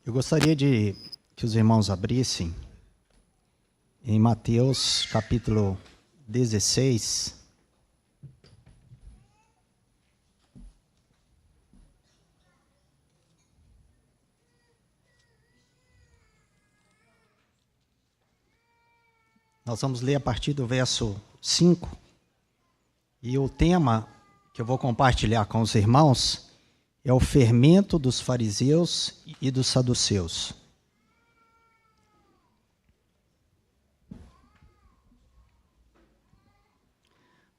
Eu gostaria de que os irmãos abrissem em Mateus capítulo 16. Nós vamos ler a partir do verso 5. E o tema que eu vou compartilhar com os irmãos é o fermento dos fariseus e dos saduceus.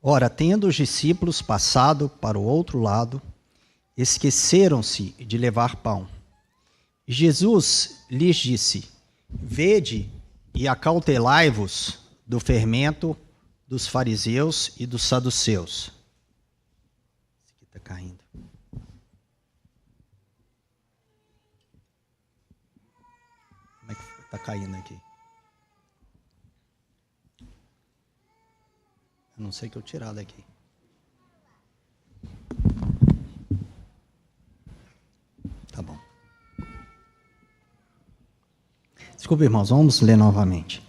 Ora, tendo os discípulos passado para o outro lado, esqueceram-se de levar pão. E Jesus lhes disse: Vede e acautelai-vos do fermento dos fariseus e dos saduceus. Isso aqui está caindo. Como é que está caindo aqui? Eu não sei o que eu tirar daqui. Tá bom. Desculpa, irmãos, vamos ler novamente.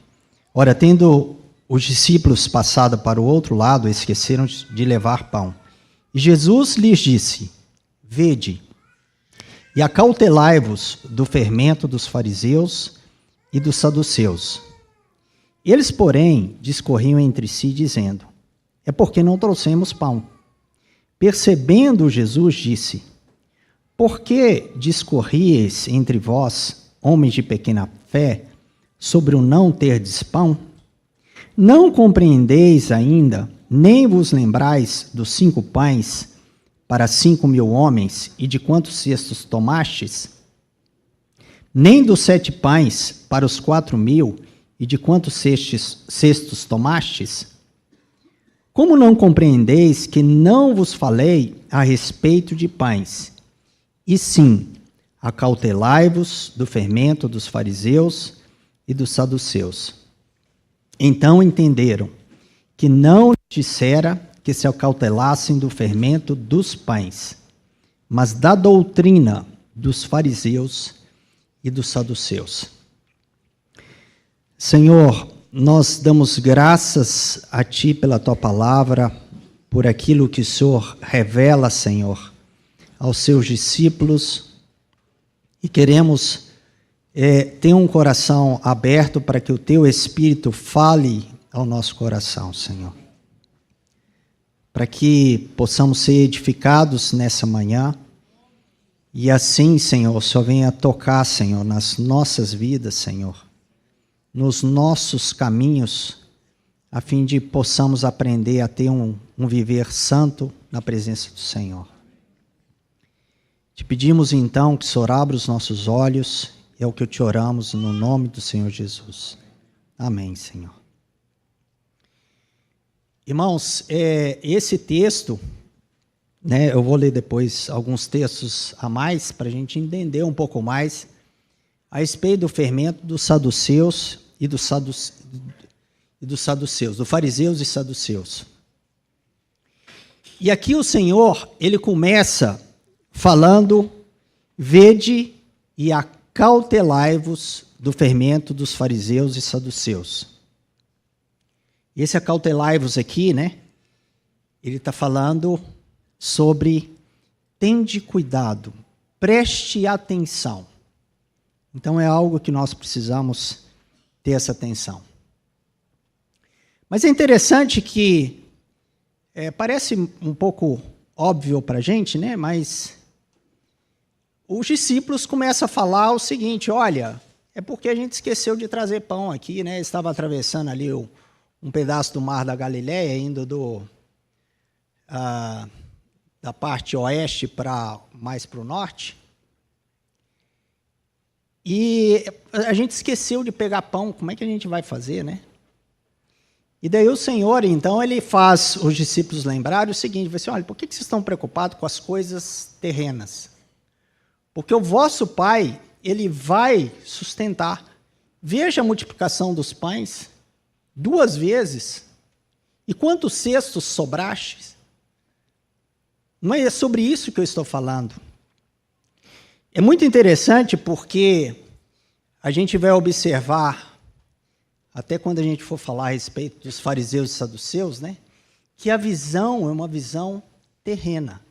Ora, tendo os discípulos passado para o outro lado, esqueceram de levar pão. E Jesus lhes disse: Vede e acautelai-vos do fermento dos fariseus e dos saduceus. Eles, porém, discorriam entre si, dizendo: É porque não trouxemos pão. Percebendo Jesus, disse: Por que discorrieis entre vós, homens de pequena fé, sobre o não terdes pão? Não compreendeis ainda, nem vos lembrais dos 5 pães para 5.000 homens, e de quantos cestos tomastes? Nem dos 7 pães para os 4.000, e de quantos cestos tomastes? Como não compreendeis que não vos falei a respeito de pães, e sim, acautelai-vos do fermento dos fariseus e dos saduceus? Então entenderam que não dissera que se acautelassem do fermento dos pães, mas da doutrina dos fariseus e dos saduceus. Senhor, nós damos graças a Ti pela Tua palavra, por aquilo que o Senhor revela, Senhor, aos Seus discípulos, e queremos ter um coração aberto para que o Teu Espírito fale ao nosso coração, Senhor. Para que possamos ser edificados nessa manhã, e assim, Senhor, o Senhor venha tocar, Senhor, nas nossas vidas, Senhor, nos nossos caminhos, a fim de possamos aprender a ter um viver santo na presença do Senhor. Te pedimos então que o Senhor abra os nossos olhos, é o que eu te oramos no nome do Senhor Jesus. Amém, Senhor. Irmãos, esse texto, né, eu vou ler depois alguns textos a mais, para a gente entender um pouco mais a respeito do fermento dos saduceus e dos saduceus, do fariseus e saduceus. E aqui o Senhor, ele começa falando: Vede e acautelai-vos do fermento dos fariseus e saduceus. E esse acautelai-vos aqui, né, ele está falando sobre tende cuidado, preste atenção. Então é algo que nós precisamos ter essa atenção. Mas é interessante que parece um pouco óbvio para a gente, né? Mas os discípulos começam a falar o seguinte: olha, é porque a gente esqueceu de trazer pão aqui, né? Estava atravessando ali um pedaço do mar da Galileia, indo da parte oeste mais para o norte. E a gente esqueceu de pegar pão, como é que a gente vai fazer, né? E daí o Senhor, então, ele faz os discípulos lembrarem o seguinte: vai assim, olha, por que vocês estão preocupados com as coisas terrenas? Porque o vosso Pai, ele vai sustentar. Veja a multiplicação dos pães, 2 vezes. E quantos cestos sobrastes? Não é sobre isso que eu estou falando. É muito interessante porque a gente vai observar, até quando a gente for falar a respeito dos fariseus e saduceus, né, que a visão é uma visão terrena.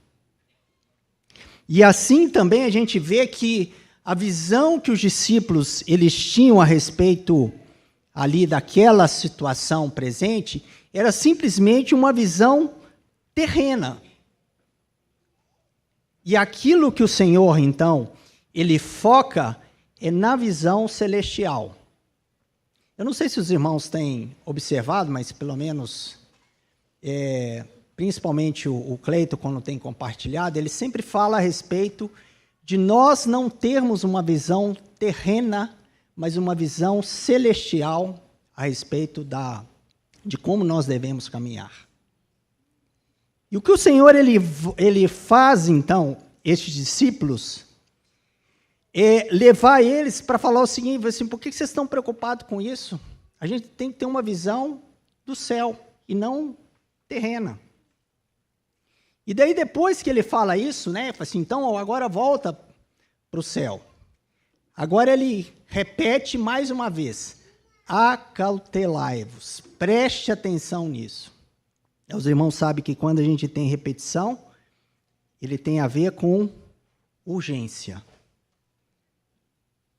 E assim também a gente vê que a visão que os discípulos eles tinham a respeito ali daquela situação presente era simplesmente uma visão terrena. E aquilo que o Senhor, então, ele foca é na visão celestial. Eu não sei se os irmãos têm observado, mas pelo menos, principalmente o Cleito, quando tem compartilhado, ele sempre fala a respeito de nós não termos uma visão terrena, mas uma visão celestial a respeito de como nós devemos caminhar. E o que o Senhor ele faz, então, estes discípulos, é levar eles para falar o seguinte, assim, por que vocês estão preocupados com isso? A gente tem que ter uma visão do céu e não terrena. E daí, depois que ele fala isso, né, fala assim, então, agora volta para o céu. Agora ele repete mais uma vez, acautelai-vos, preste atenção nisso. Os irmãos sabem que quando a gente tem repetição, ele tem a ver com urgência.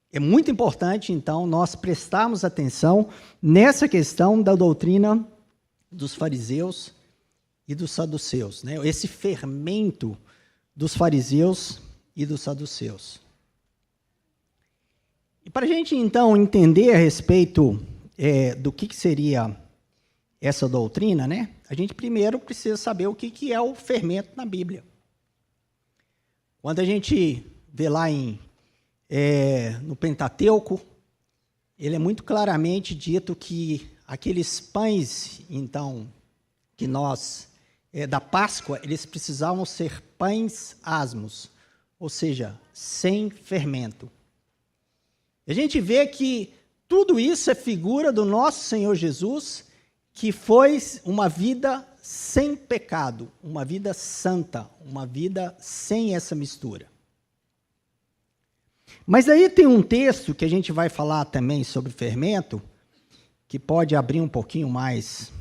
É muito importante, então, nós prestarmos atenção nessa questão da doutrina dos fariseus e dos saduceus, né? Esse fermento dos fariseus e dos saduceus. E para a gente, então, entender a respeito do que seria essa doutrina, né? A gente primeiro precisa saber o que é o fermento na Bíblia. Quando a gente vê lá no Pentateuco, ele é muito claramente dito que aqueles pães, então, que nós, da Páscoa, eles precisavam ser pães asmos, ou seja, sem fermento. A gente vê que tudo isso é figura do nosso Senhor Jesus, que foi uma vida sem pecado, uma vida santa, uma vida sem essa mistura. Mas aí tem um texto que a gente vai falar também sobre fermento, que pode abrir um pouquinho mais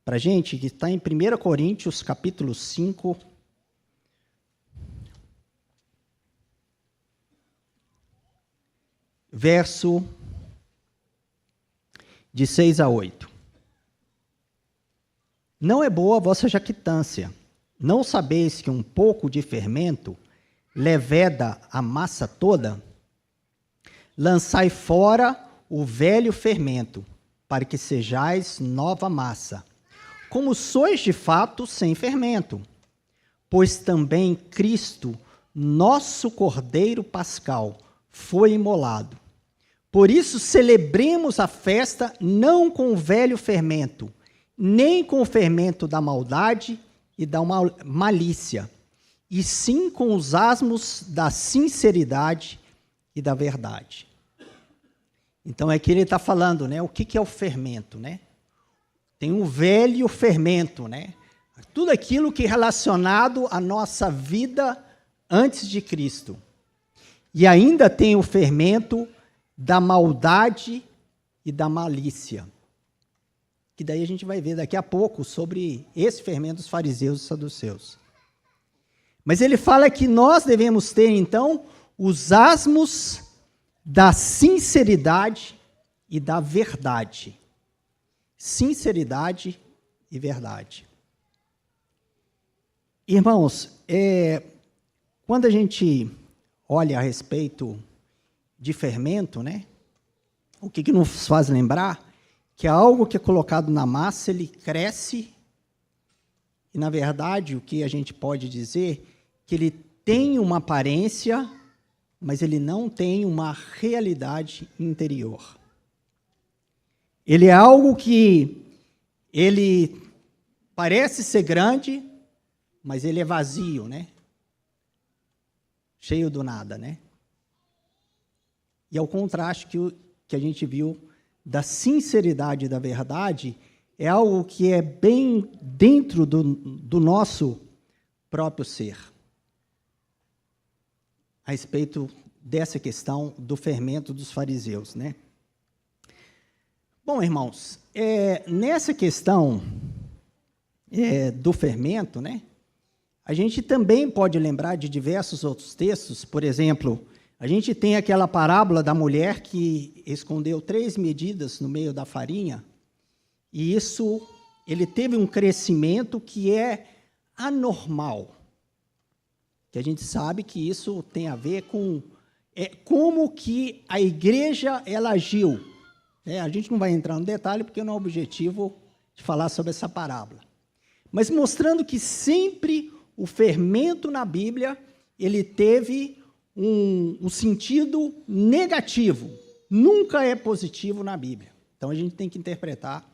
para a gente, que está em 1 Coríntios, capítulo 5, verso de 6 a 8. Não é boa a vossa jactância. Não sabeis que um pouco de fermento leveda a massa toda? Lançai fora o velho fermento, para que sejais nova massa, como sois de fato sem fermento. Pois também Cristo, nosso Cordeiro Pascal, foi imolado. Por isso celebremos a festa não com o velho fermento, nem com o fermento da maldade e da malícia, e sim com os asmos da sinceridade e da verdade. Então é que ele está falando, né? O que é o fermento, né? Tem um velho fermento, né? Tudo aquilo que é relacionado à nossa vida antes de Cristo. E ainda tem o fermento da maldade e da malícia. Que daí a gente vai ver daqui a pouco sobre esse fermento dos fariseus e saduceus. Mas ele fala que nós devemos ter, então, os asmos da sinceridade e da verdade. Sinceridade e verdade. Irmãos, quando a gente olha a respeito de fermento, né? O que nos faz lembrar? Que é algo que é colocado na massa, ele cresce, e, na verdade, o que a gente pode dizer que ele tem uma aparência, mas ele não tem uma realidade interior. Ele é algo que ele parece ser grande, mas ele é vazio, né? Cheio do nada, né? E é o contraste que a gente viu da sinceridade e da verdade, é algo que é bem dentro do nosso próprio ser. a respeito dessa questão do fermento dos fariseus, né? Bom, irmãos, nessa questão do fermento, né? A gente também pode lembrar de diversos outros textos. Por exemplo, a gente tem aquela parábola da mulher que escondeu 3 medidas no meio da farinha, e isso, ele teve um crescimento que é anormal. Que a gente sabe que isso tem a ver com como que a igreja ela agiu. A gente não vai entrar no detalhe, porque não é o objetivo de falar sobre essa parábola. Mas mostrando que sempre o fermento na Bíblia, ele teve um sentido negativo, nunca é positivo na Bíblia. Então, a gente tem que interpretar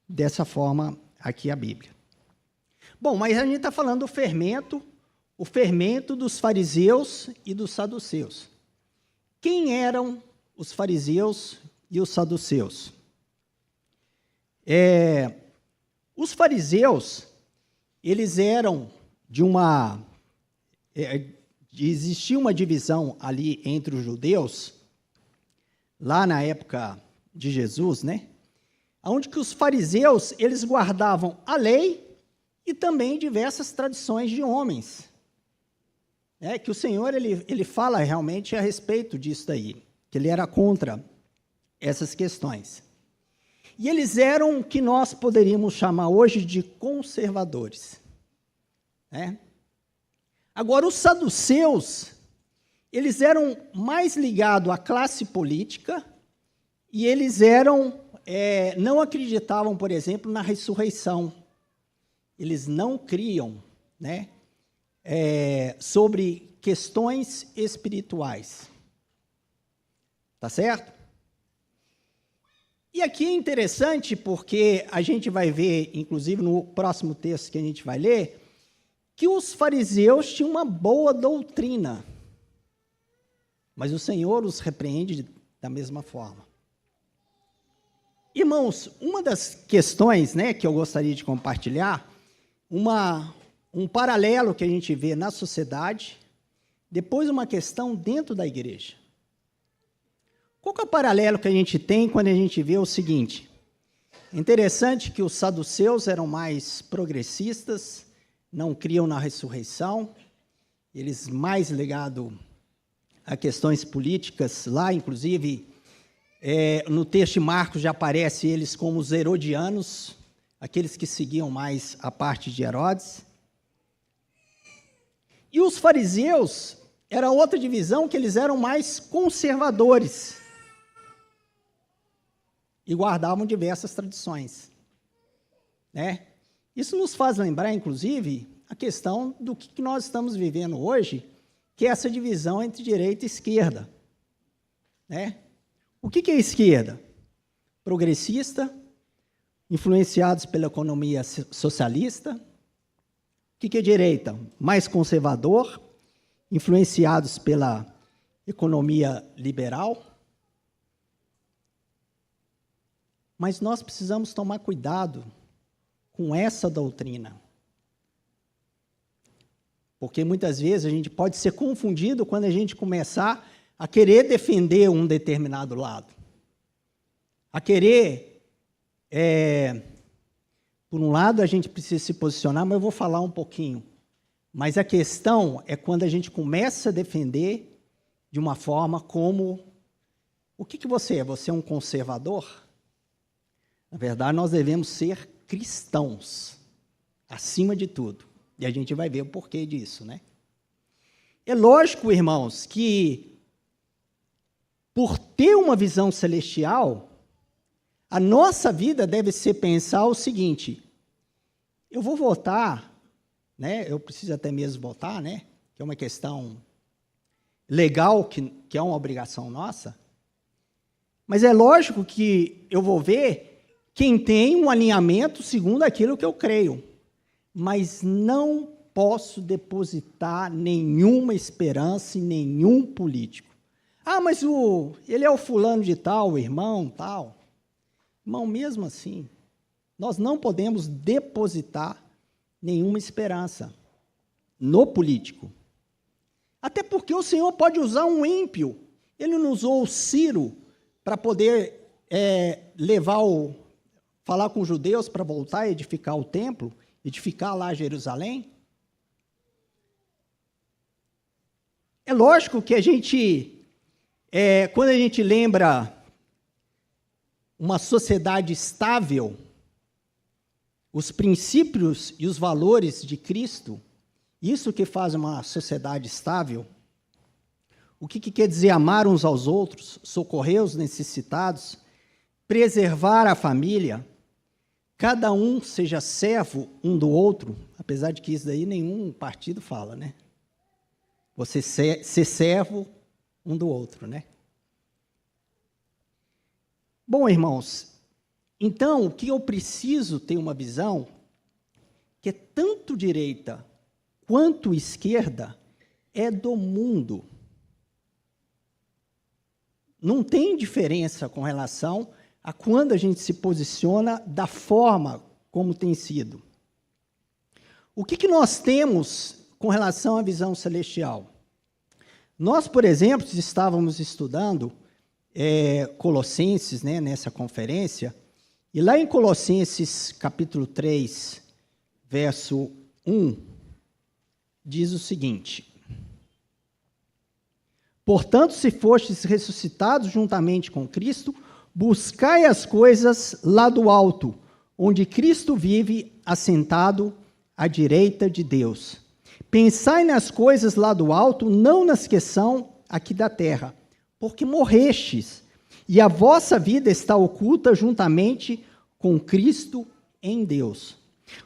dessa forma aqui a Bíblia. Bom, mas a gente está falando do fermento, o fermento dos fariseus e dos saduceus. Quem eram os fariseus e os saduceus? Os fariseus, eles eram existia uma divisão ali entre os judeus, lá na época de Jesus, né? Onde que os fariseus, eles guardavam a lei e também diversas tradições de homens. Que o Senhor, ele fala realmente a respeito disso daí, que ele era contra essas questões. E eles eram o que nós poderíamos chamar hoje de conservadores. Agora, os saduceus, eles eram mais ligados à classe política e eles não acreditavam, por exemplo, na ressurreição. Eles não criam, sobre questões espirituais. Tá certo? E aqui é interessante porque a gente vai ver, inclusive no próximo texto que a gente vai ler, que os fariseus tinham uma boa doutrina, mas o Senhor os repreende da mesma forma. Irmãos, uma das questões que eu gostaria de compartilhar, um paralelo que a gente vê na sociedade, depois uma questão dentro da igreja. Qual que é o paralelo que a gente tem quando a gente vê o seguinte? É interessante que os saduceus eram mais progressistas, não criam na ressurreição, eles mais ligados a questões políticas, lá inclusive no texto de Marcos já aparece eles como os herodianos, aqueles que seguiam mais a parte de Herodes. E os fariseus era outra divisão, que eles eram mais conservadores e guardavam diversas tradições. Isso nos faz lembrar, inclusive, a questão do que nós estamos vivendo hoje, que é essa divisão entre direita e esquerda. O que é esquerda? Progressista, influenciados pela economia socialista. O que é direita? Mais conservador, influenciados pela economia liberal. Mas nós precisamos tomar cuidado com essa doutrina. Porque muitas vezes a gente pode ser confundido quando a gente começar a querer defender um determinado lado. A querer, por um lado a gente precisa se posicionar, mas eu vou falar um pouquinho. Mas a questão é quando a gente começa a defender de uma forma como... O que você é? Você é um conservador? Na verdade, nós devemos ser cristãos, acima de tudo. E a gente vai ver o porquê disso, É lógico, irmãos, que por ter uma visão celestial, a nossa vida deve ser pensar o seguinte: eu vou votar, eu preciso até mesmo votar, que é uma questão legal, que é uma obrigação nossa, mas é lógico que eu vou ver quem tem um alinhamento segundo aquilo que eu creio, mas não posso depositar nenhuma esperança em nenhum político. Mas ele é o fulano de tal, o irmão tal. Irmão, mesmo assim, nós não podemos depositar nenhuma esperança no político. Até porque o Senhor pode usar um ímpio. Ele não usou o Ciro para poder falar com os judeus para voltar a edificar o templo, edificar lá Jerusalém. É lógico que a gente, quando a gente lembra uma sociedade estável, os princípios e os valores de Cristo, isso que faz uma sociedade estável. O que quer dizer amar uns aos outros, socorrer os necessitados, preservar a família, cada um seja servo um do outro, apesar de que isso daí nenhum partido fala, né? Você ser servo um do outro, né? Bom, irmãos, então, o que eu preciso ter uma visão que é tanto direita quanto esquerda é do mundo. Não tem diferença com relação a quando a gente se posiciona da forma como tem sido. O que nós temos com relação à visão celestial? Nós, por exemplo, estávamos estudando Colossenses, né, nessa conferência, e lá em Colossenses capítulo 3, verso 1, diz o seguinte: portanto, se fostes ressuscitados juntamente com Cristo, buscai as coisas lá do alto, onde Cristo vive assentado à direita de Deus. Pensai nas coisas lá do alto, não nas que são aqui da terra, porque morrestes, e a vossa vida está oculta juntamente com Cristo em Deus.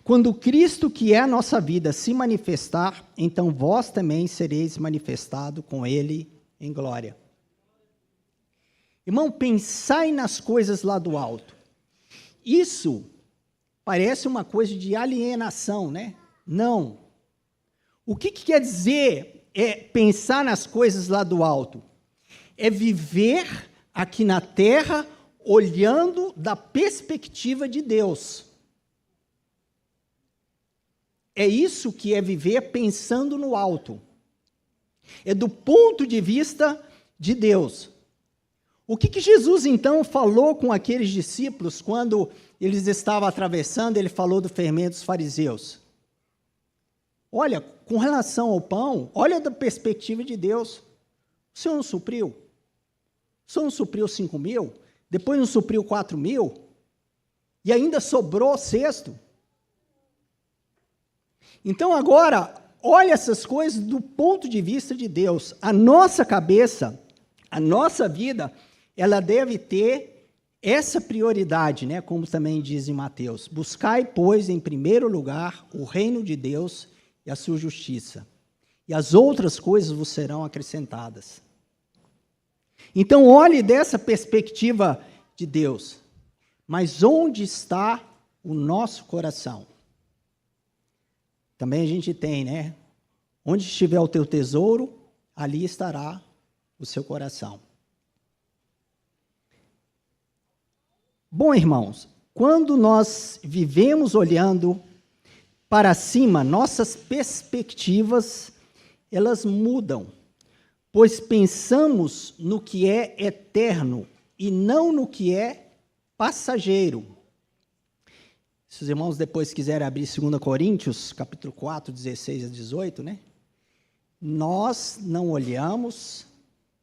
Quando Cristo, que é a nossa vida, se manifestar, então vós também sereis manifestado com Ele em glória. Irmão, pensai nas coisas lá do alto. Isso parece uma coisa de alienação, né? Não. O que quer dizer pensar nas coisas lá do alto? É viver aqui na terra olhando da perspectiva de Deus. É isso que é viver pensando no alto. É do ponto de vista de Deus. O que Jesus, então, falou com aqueles discípulos quando eles estavam atravessando, ele falou do fermento dos fariseus? Olha, com relação ao pão, olha da perspectiva de Deus. O Senhor não supriu? O Senhor não supriu 5.000? Depois não supriu 4.000? E ainda sobrou cesto? Então, agora, olha essas coisas do ponto de vista de Deus. A nossa cabeça, a nossa vida, ela deve ter essa prioridade, né? Como também diz em Mateus: buscai, pois, em primeiro lugar o reino de Deus e a sua justiça, e as outras coisas vos serão acrescentadas. Então, olhe dessa perspectiva de Deus. Mas onde está o nosso coração? Também a gente tem, né? Onde estiver o teu tesouro, ali estará o seu coração. Bom, irmãos, quando nós vivemos olhando para cima, nossas perspectivas, elas mudam, pois pensamos no que é eterno e não no que é passageiro. Se os irmãos depois quiserem abrir 2 Coríntios, capítulo 4, 16 a 18, né? Nós não olhamos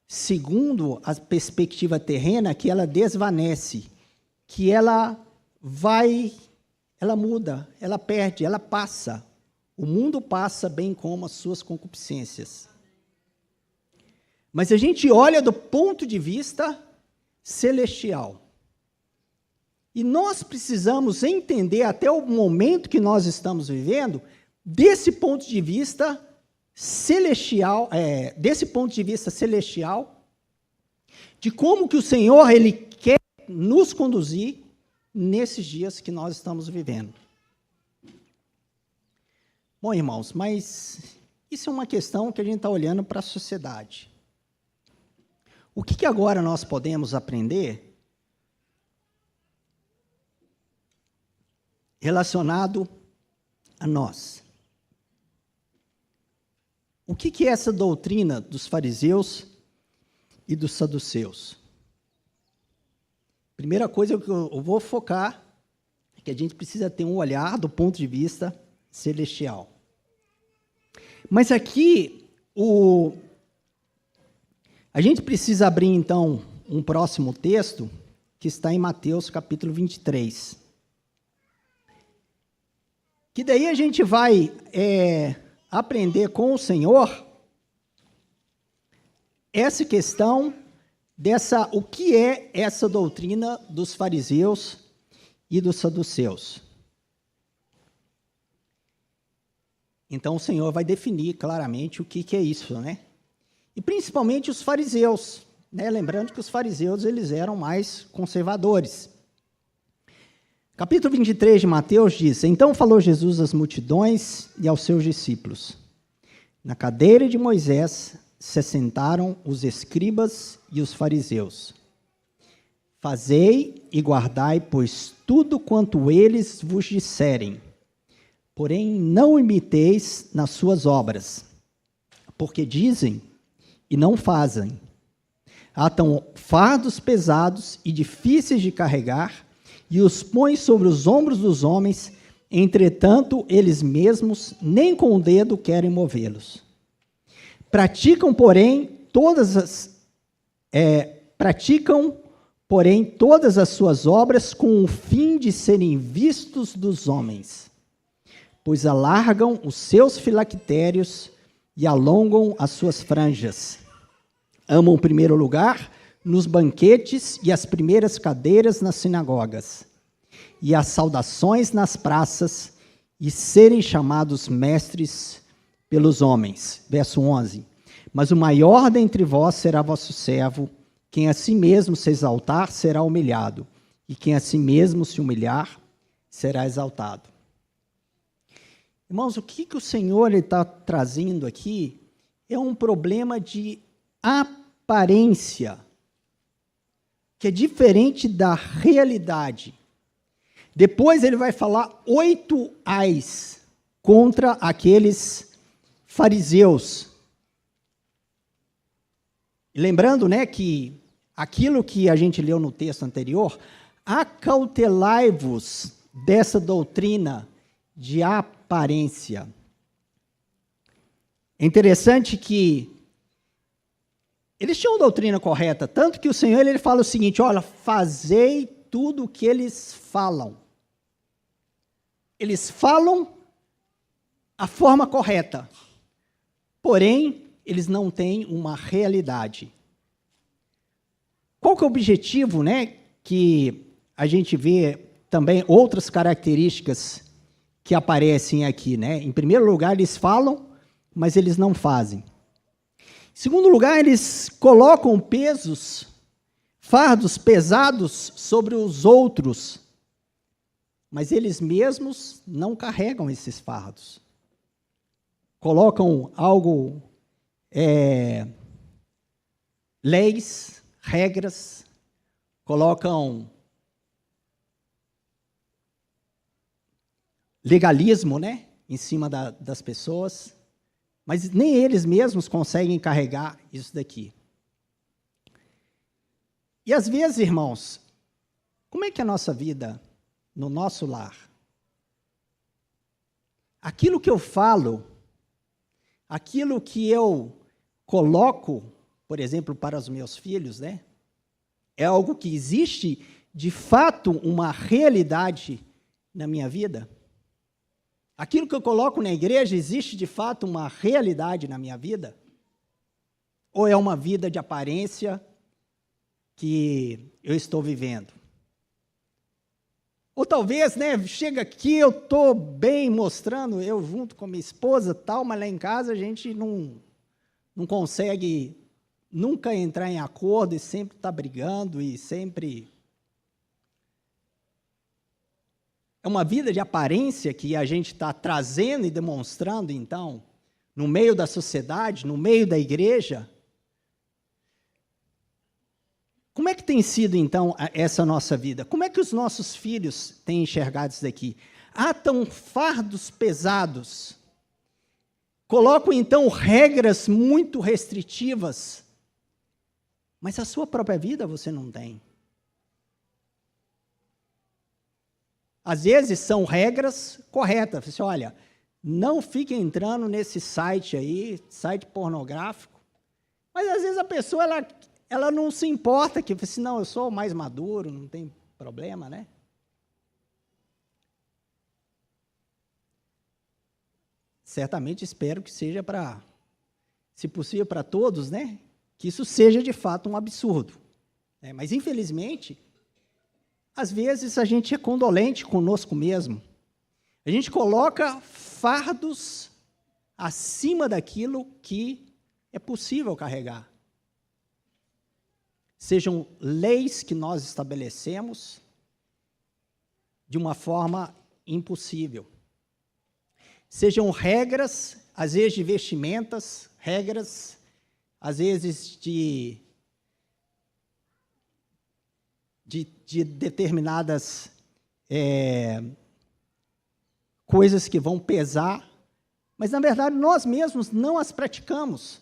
segundo a perspectiva terrena, que ela desvanece, que ela muda, ela perde, ela passa. O mundo passa, bem como as suas concupiscências. Mas a gente olha do ponto de vista celestial. E nós precisamos entender, até o momento que nós estamos vivendo, desse ponto de vista celestial, de como que o Senhor ele quer nos conduzir nesses dias que nós estamos vivendo. Bom, irmãos, mas isso é uma questão que a gente está olhando para a sociedade. O que agora nós podemos aprender relacionado a nós? o que é essa doutrina dos fariseus e dos saduceus? Primeira coisa que eu vou focar é que a gente precisa ter um olhar do ponto de vista celestial. Mas aqui, a gente precisa abrir, então, um próximo texto, que está em Mateus, capítulo 23. Que daí a gente vai aprender com o Senhor essa questão o que é essa doutrina dos fariseus e dos saduceus. Então o Senhor vai definir claramente o que é isso, né? E principalmente os fariseus, né? Lembrando que os fariseus eles eram mais conservadores. Capítulo 23 de Mateus diz: Então falou Jesus às multidões e aos seus discípulos. Na cadeira de Moisés se sentaram os escribas e os fariseus. Fazei e guardai, pois, tudo quanto eles vos disserem. Porém, não imiteis nas suas obras, porque dizem e não fazem. Atam fardos pesados e difíceis de carregar, e os põem sobre os ombros dos homens, entretanto, eles mesmos nem com o dedo querem movê-los. Praticam, porém, todas as suas obras com o fim de serem vistos dos homens, pois alargam os seus filactérios e alongam as suas franjas. Amam o primeiro lugar nos banquetes e as primeiras cadeiras nas sinagogas, e as saudações nas praças, e serem chamados mestres pelos homens. Verso 11. Mas o maior dentre vós será vosso servo, quem a si mesmo se exaltar será humilhado, e quem a si mesmo se humilhar será exaltado. Irmãos, o que o Senhor está trazendo aqui é um problema de aparência, que é diferente da realidade. Depois ele vai falar 8 ais contra aqueles fariseus. E lembrando, né, que aquilo que a gente leu no texto anterior, acautelai-vos dessa doutrina de aparência. É interessante que eles tinham a doutrina correta, tanto que o Senhor ele fala o seguinte: olha, fazei tudo o que eles falam. Eles falam a forma correta, porém, eles não têm uma realidade. Qual que é o objetivo, né, que a gente vê também outras características que aparecem aqui, né? Em primeiro lugar, eles falam, mas eles não fazem. Em segundo lugar, eles colocam fardos pesados sobre os outros, mas eles mesmos não carregam esses fardos. Colocam leis, regras, colocam legalismo, né, em cima das pessoas, mas nem eles mesmos conseguem carregar isso daqui. E às vezes, irmãos, como é que é a nossa vida no nosso lar? Aquilo que eu falo, aquilo que eu coloco, por exemplo, para os meus filhos, né, é algo que existe, de fato, uma realidade na minha vida? Aquilo que eu coloco na igreja, existe, de fato, uma realidade na minha vida? Ou é uma vida de aparência que eu estou vivendo? Ou talvez, né, chega aqui, eu estou bem mostrando, eu junto com minha esposa, tal, mas lá em casa a gente não consegue nunca entrar em acordo e sempre está brigando e sempre... É uma vida de aparência que a gente está trazendo e demonstrando, então, no meio da sociedade, no meio da igreja. Como é que tem sido, então, essa nossa vida? Como é que os nossos filhos têm enxergado isso daqui? Atam fardos pesados. colocam então regras muito restritivas, mas a sua própria vida você não tem. Às vezes são regras corretas. Você olha, não fique entrando nesse site aí, site pornográfico, mas às vezes a pessoa ela não se importa, que assim, não, eu sou mais maduro, não tem problema, né? Certamente espero que seja se possível para todos, né? Que isso seja de fato um absurdo. Né? Mas infelizmente, às vezes a gente é condolente conosco mesmo. A gente coloca fardos acima daquilo que é possível carregar. Sejam leis que nós estabelecemos de uma forma impossível. Sejam regras, às vezes de vestimentas, regras, às vezes de determinadas coisas que vão pesar, mas, na verdade, nós mesmos não as praticamos.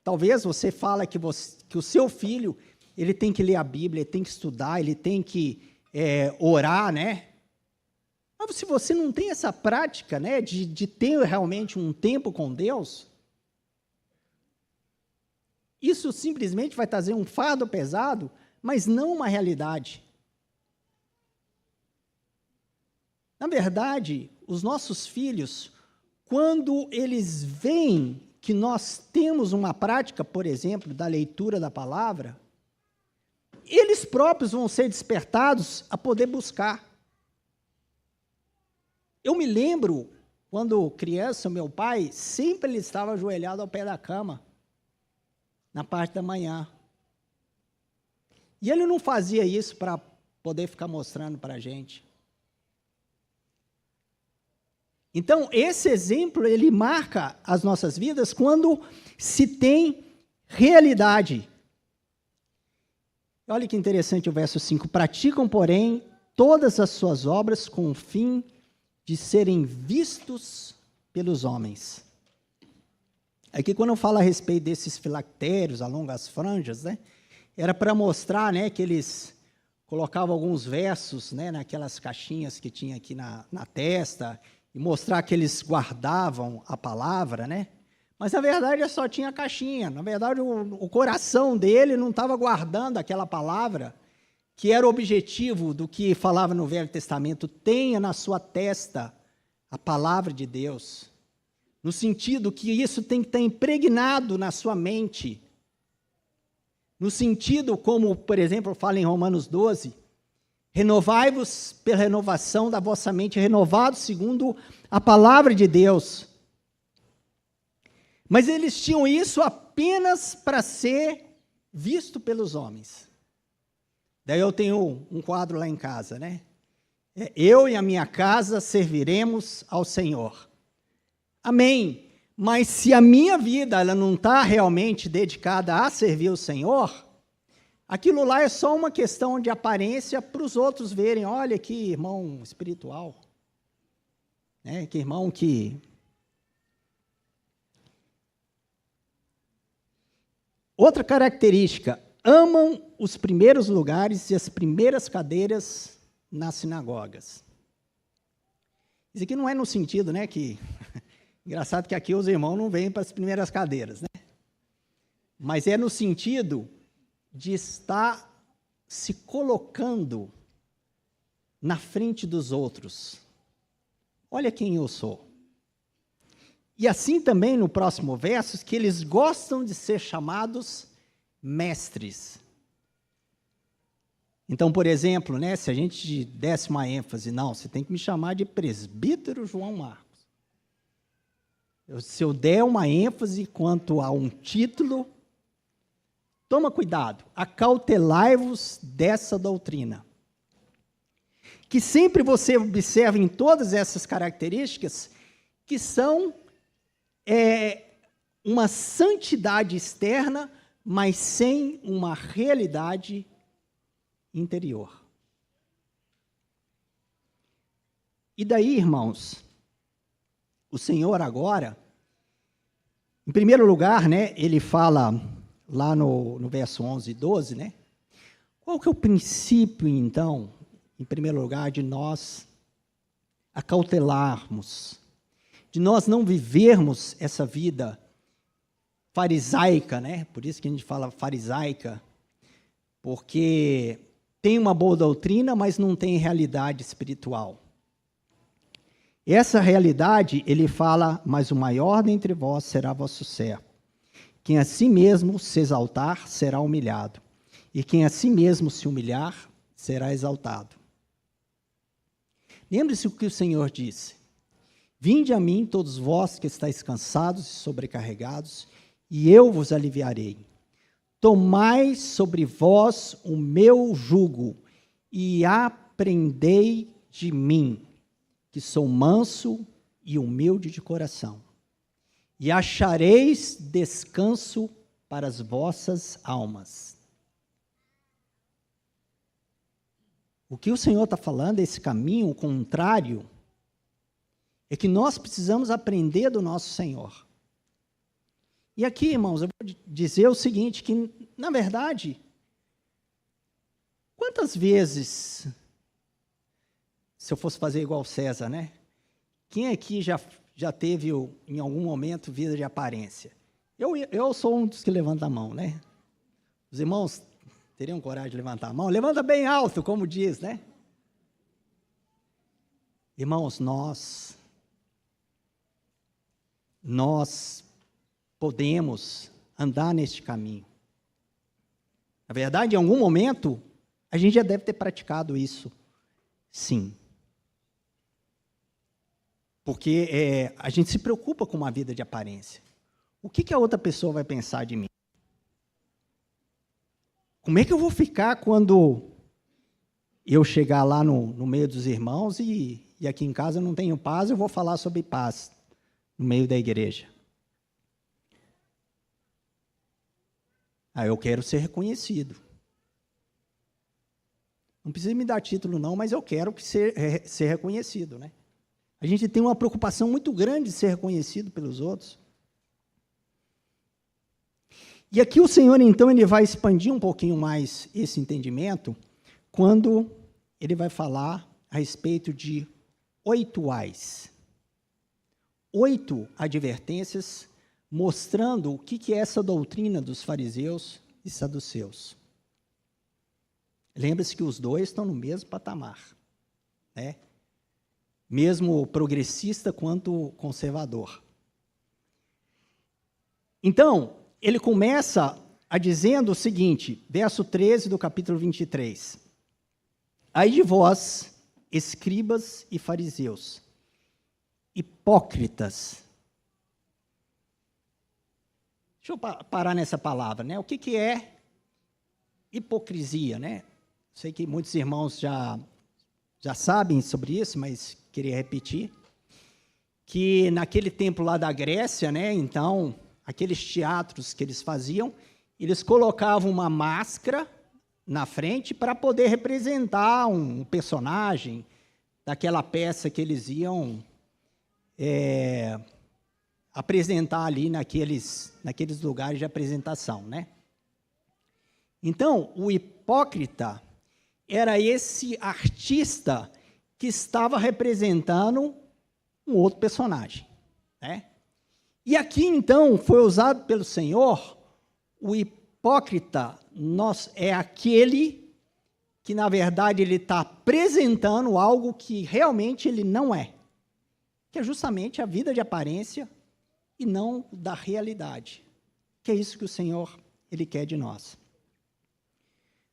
Talvez você fala que o seu filho ele tem que ler a Bíblia, ele tem que estudar, ele tem que orar, né? Mas se você não tem essa prática, né, de ter realmente um tempo com Deus, isso simplesmente vai trazer um fardo pesado, mas não uma realidade. Na verdade, os nossos filhos, quando eles veem que nós temos uma prática, por exemplo, da leitura da palavra, eles próprios vão ser despertados a poder buscar. Eu me lembro, quando criança, meu pai, sempre ele estava ajoelhado ao pé da cama, na parte da manhã. E ele não fazia isso para poder ficar mostrando para a gente. Então, esse exemplo, ele marca as nossas vidas quando se tem realidade. Olha que interessante o verso 5. Praticam, porém, todas as suas obras com o fim de serem vistos pelos homens. Aqui, quando eu falo a respeito desses filactérios, alonga as franjas, né, era para mostrar, né, que eles colocavam alguns versos, né, naquelas caixinhas que tinha aqui na testa, e mostrar que eles guardavam a palavra, né? Mas, na verdade, só tinha a caixinha. Na verdade, o coração dele não estava guardando aquela palavra, que era o objetivo do que falava no Velho Testamento. Tenha na sua testa a palavra de Deus. No sentido que isso tem que estar impregnado na sua mente. No sentido, como, por exemplo, fala em Romanos 12, renovai-vos pela renovação da vossa mente, renovados segundo a palavra de Deus. Mas eles tinham isso apenas para ser visto pelos homens. Daí eu tenho um quadro lá em casa, né? Eu e a minha casa serviremos ao Senhor. Amém. Mas se a minha vida ela não está realmente dedicada a servir o Senhor, aquilo lá é só uma questão de aparência para os outros verem, olha que irmão espiritual, né? Que irmão que... Outra característica, amam os primeiros lugares e as primeiras cadeiras nas sinagogas. Isso aqui não é no sentido, né, que... Engraçado que aqui os irmãos não vêm para as primeiras cadeiras, né? Mas é no sentido de estar se colocando na frente dos outros. Olha quem eu sou. E assim também no próximo verso, que eles gostam de ser chamados mestres. Então, por exemplo, né, se a gente desse uma ênfase, não, você tem que me chamar de presbítero João Marcos. Se eu der uma ênfase quanto a um título, toma cuidado, acautelai-vos dessa doutrina. Que sempre você observa em todas essas características, que são uma santidade externa, mas sem uma realidade interior. E daí, irmãos, o Senhor agora, em primeiro lugar, né, ele fala lá no verso 11 e 12, né? Qual que é o princípio, então, em primeiro lugar, de nós acautelarmos, de nós não vivermos essa vida farisaica, né? Por isso que a gente fala farisaica, porque tem uma boa doutrina, mas não tem realidade espiritual. Essa realidade, ele fala, mas o maior dentre vós será vosso servo. Quem a si mesmo se exaltar, será humilhado. E quem a si mesmo se humilhar, será exaltado. Lembre-se o que o Senhor disse. Vinde a mim, todos vós que estáis cansados e sobrecarregados, e eu vos aliviarei. Tomai sobre vós o meu jugo, e aprendei de mim, que sou manso e humilde de coração, e achareis descanso para as vossas almas. O que o Senhor está falando, esse caminho, o contrário, é que nós precisamos aprender do nosso Senhor. E aqui, irmãos, eu vou dizer o seguinte, que, na verdade, quantas vezes, se eu fosse fazer igual César, né? Quem aqui já teve, em algum momento, vida de aparência? Eu sou um dos que levanta a mão, né? Os irmãos teriam coragem de levantar a mão? Levanta bem alto, como diz, né? Irmãos, nós podemos andar neste caminho. Na verdade, em algum momento, a gente já deve ter praticado isso, sim. Porque a gente se preocupa com uma vida de aparência. O que a outra pessoa vai pensar de mim? Como é que eu vou ficar quando eu chegar lá no meio dos irmãos e aqui em casa eu não tenho paz, eu vou falar sobre paz no meio da igreja? Eu quero ser reconhecido. Não precisa me dar título não, mas eu quero ser reconhecido, né? A gente tem uma preocupação muito grande de ser reconhecido pelos outros. E aqui o Senhor, então, ele vai expandir um pouquinho mais esse entendimento, quando ele vai falar a respeito de 8 ais. 8 advertências mostrando o que é essa doutrina dos fariseus e saduceus. Lembre-se que os dois estão no mesmo patamar, né? Mesmo progressista quanto conservador. Então, ele começa dizendo o seguinte, verso 13 do capítulo 23. Ai de vós, escribas e fariseus, hipócritas. Deixa eu parar nessa palavra, né? O que é hipocrisia, né? Sei que muitos irmãos já sabem sobre isso, mas queria repetir, que naquele tempo lá da Grécia, né, então, aqueles teatros que eles faziam, eles colocavam uma máscara na frente para poder representar um personagem daquela peça que eles iam apresentar ali naqueles lugares de apresentação, né? Então, o hipócrita era esse artista que estava representando um outro personagem, né? E aqui, então, foi usado pelo Senhor, o hipócrita é aquele que, na verdade, ele está apresentando algo que realmente ele não é, que é justamente a vida de aparência e não da realidade, que é isso que o Senhor, ele quer de nós.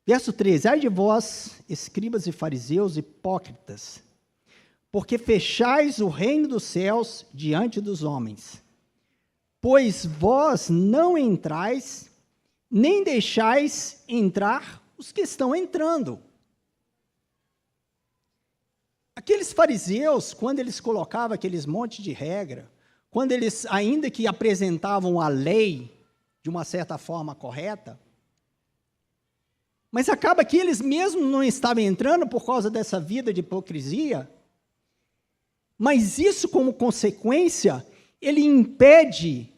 Verso 13, ai de vós, escribas e fariseus hipócritas, porque fechais o reino dos céus diante dos homens, pois vós não entrais, nem deixais entrar os que estão entrando. Aqueles fariseus, quando eles colocavam aqueles montes de regra, quando eles, ainda que apresentavam a lei de uma certa forma correta, mas acaba que eles mesmos não estavam entrando por causa dessa vida de hipocrisia, Mas isso, como consequência, ele impede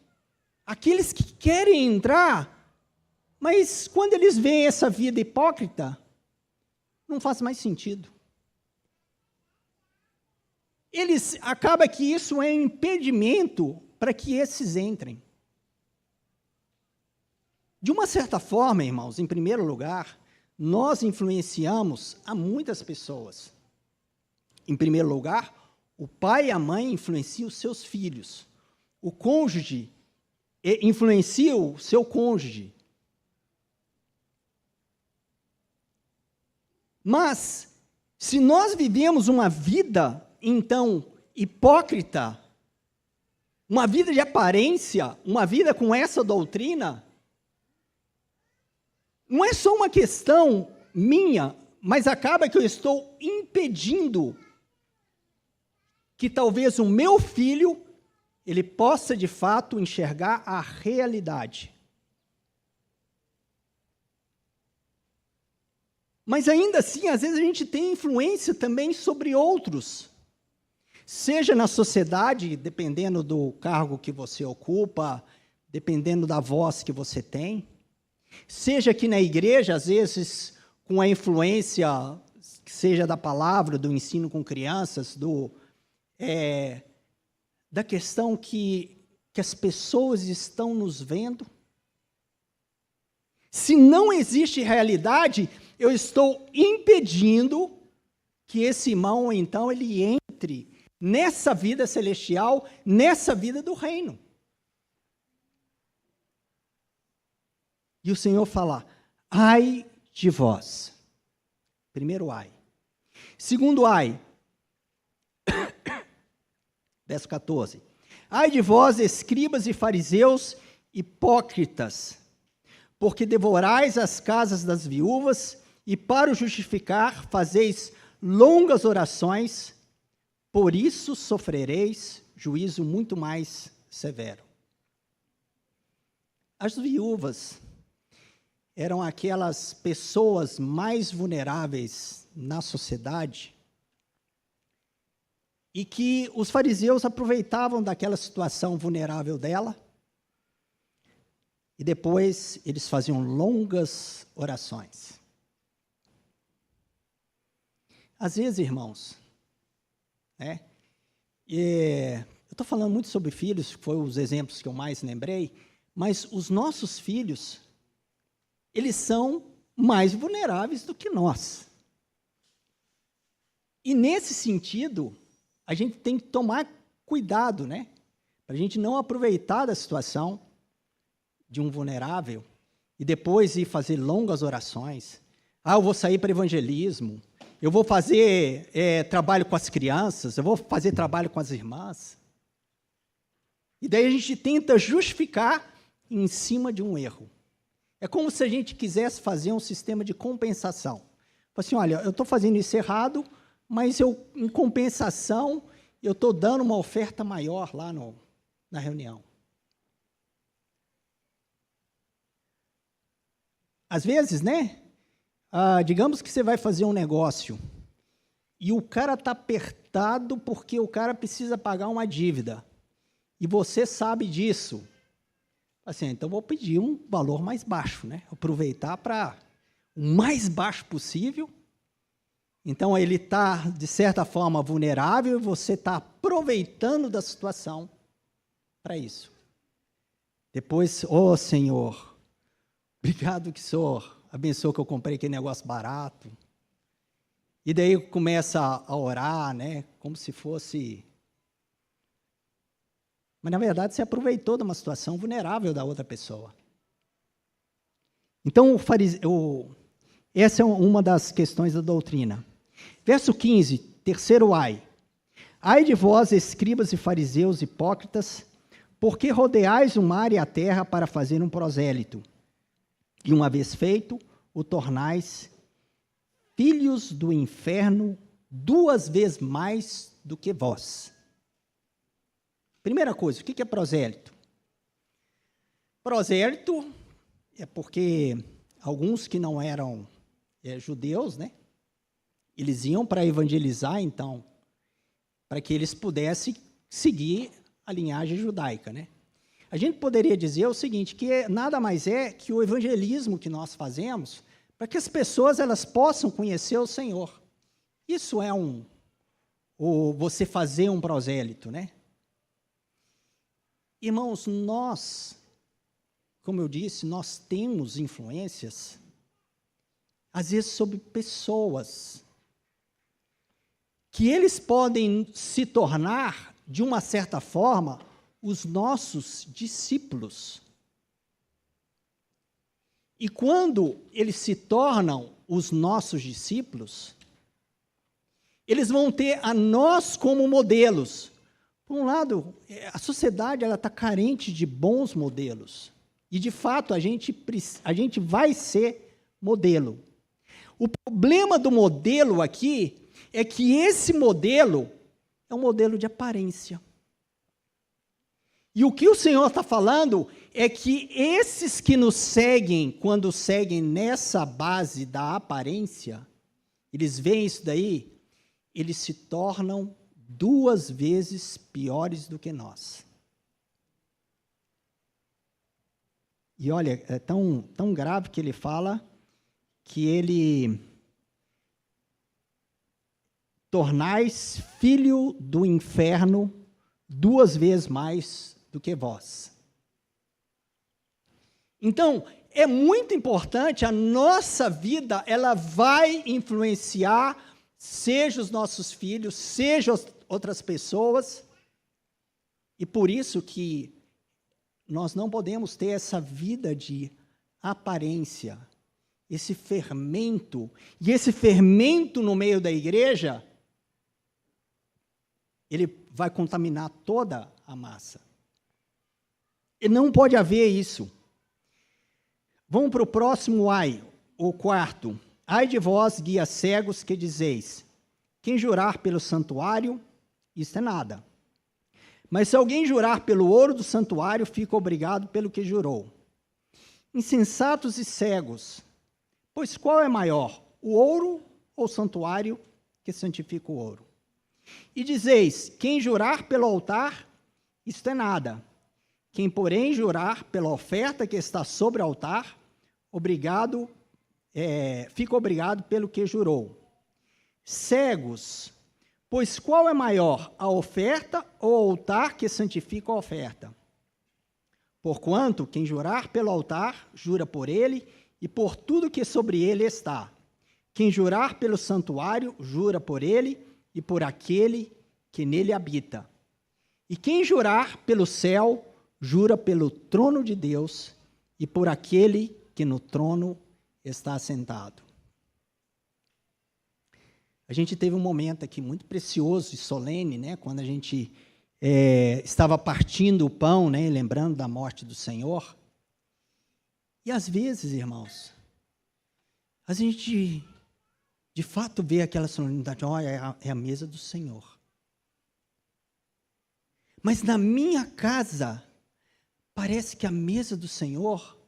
aqueles que querem entrar, mas quando eles veem essa vida hipócrita, não faz mais sentido. Acaba que isso é um impedimento para que esses entrem. De uma certa forma, irmãos, em primeiro lugar, nós influenciamos a muitas pessoas. Em primeiro lugar, o pai e a mãe influenciam os seus filhos. O cônjuge influencia o seu cônjuge. Mas, se nós vivemos uma vida, então, hipócrita, uma vida de aparência, uma vida com essa doutrina, não é só uma questão minha, mas acaba que eu estou impedindo que talvez o meu filho, ele possa de fato enxergar a realidade. Mas ainda assim, às vezes a gente tem influência também sobre outros, seja na sociedade, dependendo do cargo que você ocupa, dependendo da voz que você tem, seja aqui na igreja, às vezes com a influência, seja da palavra, do ensino com crianças, da questão que as pessoas estão nos vendo. Se não existe realidade, eu estou impedindo que esse irmão, então, ele entre nessa vida celestial, nessa vida do reino. E o Senhor fala, ai de vós. Primeiro ai. Segundo ai. Verso 14. Ai de vós, escribas e fariseus, hipócritas, porque devorais as casas das viúvas e para o justificar fazeis longas orações, por isso sofrereis juízo muito mais severo. As viúvas eram aquelas pessoas mais vulneráveis na sociedade e que os fariseus aproveitavam daquela situação vulnerável dela e depois eles faziam longas orações. Às vezes, irmãos, eu estou falando muito sobre filhos, que foram os exemplos que eu mais lembrei, mas os nossos filhos, eles são mais vulneráveis do que nós. E nesse sentido, a gente tem que tomar cuidado, para a gente não aproveitar da situação de um vulnerável e depois ir fazer longas orações. Eu vou sair para evangelismo, eu vou fazer trabalho com as crianças, eu vou fazer trabalho com as irmãs. E daí a gente tenta justificar em cima de um erro. É como se a gente quisesse fazer um sistema de compensação. Assim, olha, eu estou fazendo isso errado, mas em compensação, eu estou dando uma oferta maior lá na reunião. Às vezes, digamos que você vai fazer um negócio e o cara está apertado porque o cara precisa pagar uma dívida. E você sabe disso. Assim, então vou pedir um valor mais baixo, aproveitar para o mais baixo possível. Então ele está, de certa forma, vulnerável e você está aproveitando da situação para isso. Depois, Senhor, obrigado que o Senhor abençoou que eu comprei aquele negócio barato. E daí começa a orar, como se fosse... Mas, na verdade, você aproveitou de uma situação vulnerável da outra pessoa. Então, essa é uma das questões da doutrina. Verso 15, terceiro ai. Ai de vós, escribas e fariseus hipócritas, porque rodeais o mar e a terra para fazer um prosélito. E uma vez feito, o tornais filhos do inferno 2 vezes mais do que vós. Primeira coisa, o que é prosélito? Prosélito é porque alguns que não eram judeus, eles iam para evangelizar, então, para que eles pudessem seguir a linhagem judaica, né? A gente poderia dizer o seguinte, que nada mais é que o evangelismo que nós fazemos para que as pessoas elas possam conhecer o Senhor. Isso é você fazer um prosélito, né? Irmãos, nós, como eu disse, nós temos influências, às vezes sobre pessoas, que eles podem se tornar, de uma certa forma, os nossos discípulos. E quando eles se tornam os nossos discípulos, eles vão ter a nós como modelos. Por um lado, a sociedade está carente de bons modelos. E, de fato, a gente vai ser modelo. O problema do modelo aqui é que esse modelo é um modelo de aparência. E o que o Senhor está falando é que esses que nos seguem, quando seguem nessa base da aparência, eles veem isso daí, eles se tornam 2 vezes piores do que nós. E olha, é tão grave que ele fala que ele tornais filho do inferno 2 vezes mais do que vós. Então, é muito importante, a nossa vida, ela vai influenciar, seja os nossos filhos, seja outras pessoas, e por isso que nós não podemos ter essa vida de aparência, esse fermento, e esse fermento no meio da igreja, ele vai contaminar toda a massa. E não pode haver isso. Vamos para o próximo ai, o 4. Ai de vós, guias cegos, que dizeis, quem jurar pelo santuário, isso é nada. Mas se alguém jurar pelo ouro do santuário, fica obrigado pelo que jurou. Insensatos e cegos, pois qual é maior, o ouro ou o santuário que santifica o ouro? E dizeis, quem jurar pelo altar, isto é nada. Quem, porém, jurar pela oferta que está sobre o altar, fica obrigado pelo que jurou. Cegos, pois qual é maior, a oferta ou o altar que santifica a oferta? Porquanto, quem jurar pelo altar, jura por ele e por tudo que sobre ele está. Quem jurar pelo santuário, jura por ele e por aquele que nele habita. E quem jurar pelo céu, jura pelo trono de Deus e por aquele que no trono está assentado. A gente teve um momento aqui muito precioso e solene, né, quando a gente estava partindo o pão, né, lembrando da morte do Senhor. E às vezes, irmãos, a gente de fato vê aquela solenidade, olha, é a mesa do Senhor. Mas na minha casa, parece que a mesa do Senhor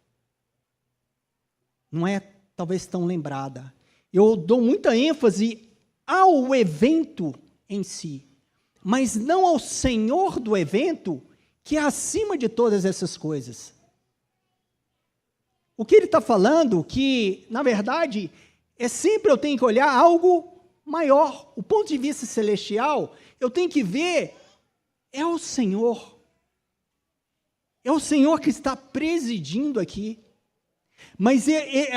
não é talvez tão lembrada. Eu dou muita ênfase ao evento em si, mas não ao Senhor do evento, que é acima de todas essas coisas. O que ele está falando, que, na verdade, é sempre eu tenho que olhar algo maior. O ponto de vista celestial, eu tenho que ver, é o Senhor. É o Senhor que está presidindo aqui. Mas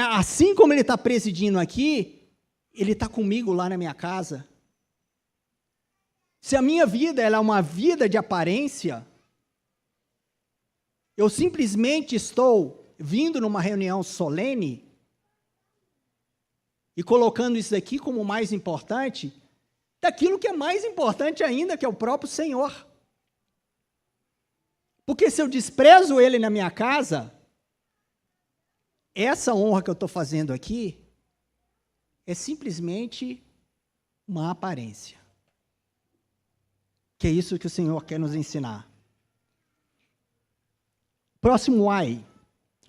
assim como Ele está presidindo aqui, Ele está comigo lá na minha casa. Se a minha vida ela é uma vida de aparência, eu simplesmente estou vindo numa reunião solene e colocando isso aqui como o mais importante, daquilo que é mais importante ainda, que é o próprio Senhor. Porque se eu desprezo Ele na minha casa, essa honra que eu estou fazendo aqui é simplesmente uma aparência. Que é isso que o Senhor quer nos ensinar. Próximo ai,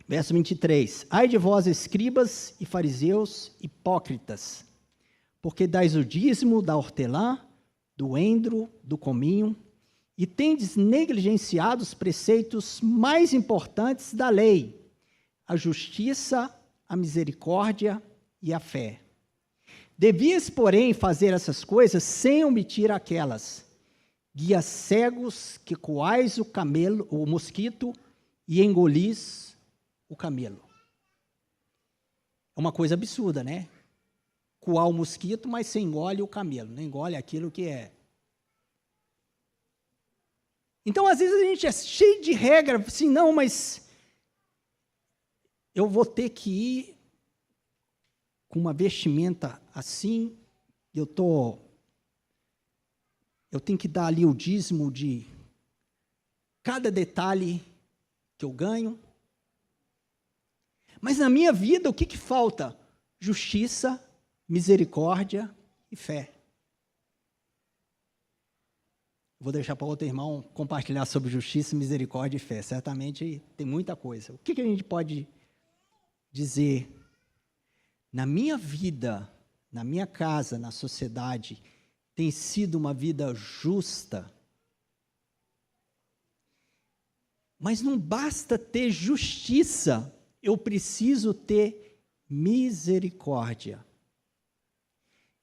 verso 23. Ai de vós, escribas e fariseus hipócritas, porque dais o dízimo da hortelã, do endro, do cominho, e tendes negligenciado os preceitos mais importantes da lei, a justiça, a misericórdia e a fé. Devias, porém, fazer essas coisas sem omitir aquelas. Guias cegos que coais o mosquito e engolis o camelo. É uma coisa absurda, né? Coar o mosquito, mas você engole o camelo, não engole aquilo que é. Então, às vezes, a gente é cheio de regra, assim, não, mas eu vou ter que ir com uma vestimenta assim, eu tenho que dar ali o dízimo de cada detalhe que eu ganho. Mas na minha vida, o que falta? Justiça, misericórdia e fé. Vou deixar para outro irmão compartilhar sobre justiça, misericórdia e fé. Certamente tem muita coisa. O que a gente pode dizer? Na minha vida, na minha casa, na sociedade, tem sido uma vida justa. Mas não basta ter justiça, eu preciso ter misericórdia.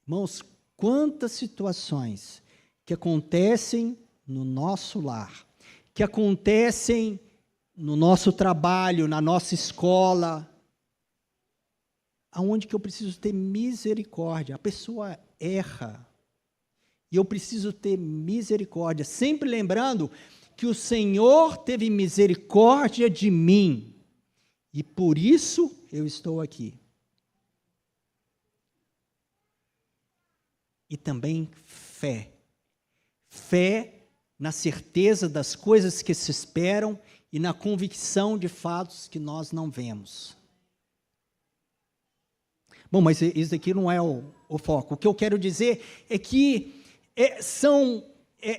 Irmãos, quantas situações que acontecem no nosso lar, que acontecem no nosso trabalho, na nossa escola, aonde que eu preciso ter misericórdia. A pessoa erra, e eu preciso ter misericórdia, sempre lembrando que o Senhor teve misericórdia de mim, e por isso eu estou aqui. E também fé. Fé na certeza das coisas que se esperam e na convicção de fatos que nós não vemos. Bom, mas isso aqui não é o foco. O que eu quero dizer é que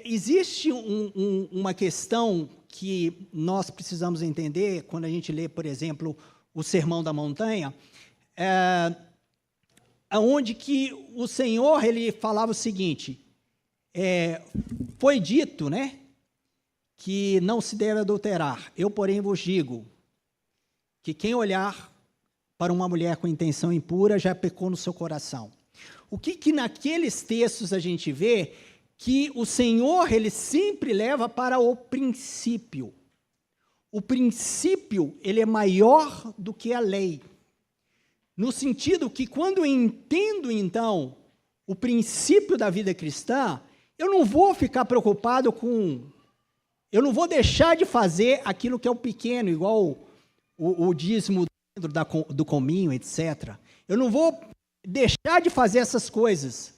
existe uma questão que nós precisamos entender quando a gente lê, por exemplo, o Sermão da Montanha, onde que o Senhor ele falava o seguinte, foi dito, né, que não se deve adulterar. Eu, porém, vos digo que quem olhar para uma mulher com intenção impura já pecou no seu coração. O que naqueles textos a gente vê que o Senhor, ele sempre leva para o princípio. O princípio, ele é maior do que a lei. No sentido que quando eu entendo, então, o princípio da vida cristã, eu não vou ficar preocupado eu não vou deixar de fazer aquilo que é o pequeno, igual o dízimo do cominho, etc. Eu não vou deixar de fazer essas coisas.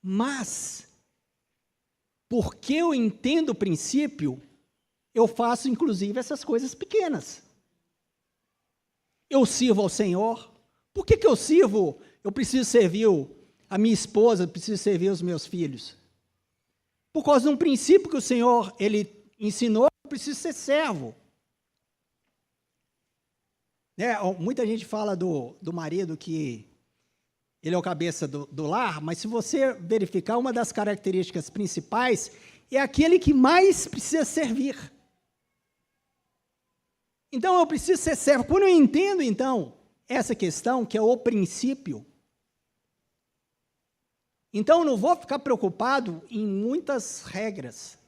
Mas, porque eu entendo o princípio, eu faço, inclusive, essas coisas pequenas. Eu sirvo ao Senhor. Por que eu sirvo? Eu preciso servir a minha esposa, eu preciso servir os meus filhos. Por causa de um princípio que o Senhor ele ensinou, eu preciso ser servo. Muita gente fala do marido que ele é o cabeça do lar, mas se você verificar, uma das características principais é aquele que mais precisa servir. Então, eu preciso ser servo. Quando eu entendo, então, essa questão, que é o princípio, então eu não vou ficar preocupado em muitas regras.